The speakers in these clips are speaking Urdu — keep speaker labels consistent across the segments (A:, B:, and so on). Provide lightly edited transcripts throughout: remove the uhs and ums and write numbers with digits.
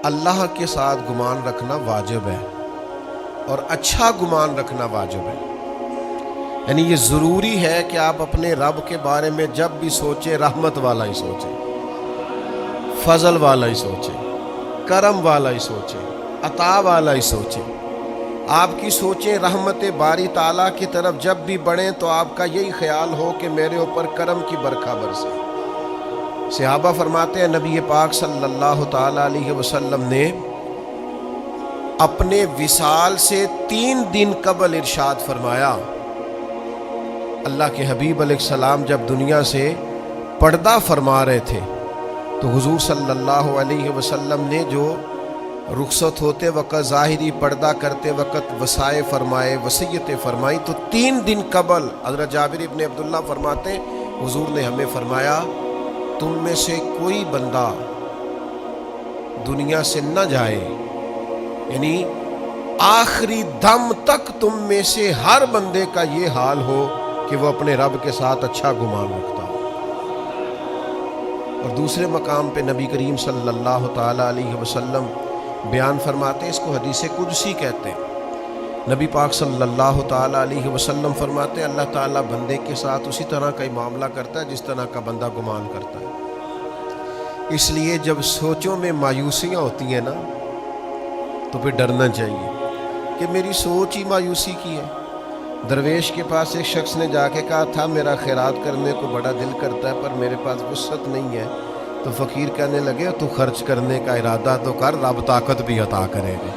A: اللہ کے ساتھ گمان رکھنا واجب ہے اور اچھا گمان رکھنا واجب ہے. یعنی یہ ضروری ہے کہ آپ اپنے رب کے بارے میں جب بھی سوچیں رحمت والا ہی سوچیں، فضل والا ہی سوچیں، کرم والا ہی سوچیں، عطا والا ہی سوچیں. آپ کی سوچیں رحمت باری تعالیٰ کی طرف جب بھی بڑھیں تو آپ کا یہی خیال ہو کہ میرے اوپر کرم کی برکھا برسے. صحابہ فرماتے ہیں نبی پاک صلی اللہ تعالیٰ علیہ وسلم نے اپنے وصال سے 3 دن قبل ارشاد فرمایا، اللہ کے حبیب علیہ السلام جب دنیا سے پردہ فرما رہے تھے تو حضور صلی اللہ علیہ وسلم نے جو رخصت ہوتے وقت ظاہری پردہ کرتے وقت وصائے فرمائے، وصیتیں فرمائی، تو 3 دن قبل حضرت جابر ابن عبداللہ فرماتے حضور نے ہمیں فرمایا تم میں سے کوئی بندہ دنیا سے نہ جائے، یعنی آخری دم تک تم میں سے ہر بندے کا یہ حال ہو کہ وہ اپنے رب کے ساتھ اچھا گمان رکھتا ہو. اور دوسرے مقام پہ نبی کریم صلی اللہ تعالیٰ علیہ وسلم بیان فرماتے ہیں، اس کو حدیث قدسی کہتے ہیں. نبی پاک صلی اللہ تعالیٰ علیہ وسلم فرماتے ہیں اللہ تعالیٰ بندے کے ساتھ اسی طرح کا ہی معاملہ کرتا ہے جس طرح کا بندہ گمان کرتا ہے. اس لیے جب سوچوں میں مایوسیاں ہوتی ہیں نا تو پھر ڈرنا چاہیے کہ میری سوچ ہی مایوسی کی ہے. درویش کے پاس ایک شخص نے جا کے کہا تھا میرا خیرات کرنے کو بڑا دل کرتا ہے پر میرے پاس وسعت نہیں ہے. تو فقیر کہنے لگے تو خرچ کرنے کا ارادہ تو کر، رب طاقت بھی عطا کرے گا.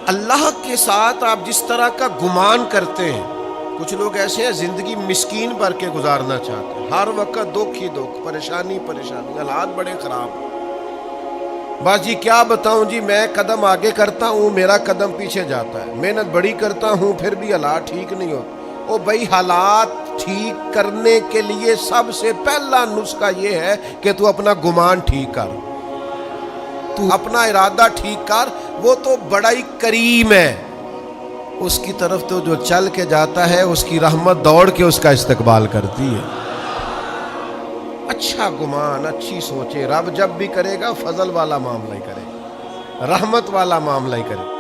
A: اللہ کے ساتھ آپ جس طرح کا گمان کرتے ہیں، کچھ لوگ ایسے ہیں زندگی مسکین بھر کے گزارنا چاہتے ہیں، ہر وقت دکھ ہی دکھ، پریشانی پریشانی، حالات بڑے خراب. بس جی کیا بتاؤں جی، میں قدم آگے کرتا ہوں میرا قدم پیچھے جاتا ہے، محنت بڑی کرتا ہوں پھر بھی حالات ٹھیک نہیں ہوتے. او بھائی حالات ٹھیک کرنے کے لیے سب سے پہلا نسخہ یہ ہے کہ تو اپنا گمان ٹھیک کر، تو اپنا ارادہ ٹھیک کر. وہ تو بڑا ہی کریم ہے، اس کی طرف تو جو چل کے جاتا ہے اس کی رحمت دوڑ کے اس کا استقبال کرتی ہے. اچھا گمان، اچھی سوچے، رب جب بھی کرے گا فضل والا معاملہ ہی کرے گا، رحمت والا معاملہ ہی کرے گا.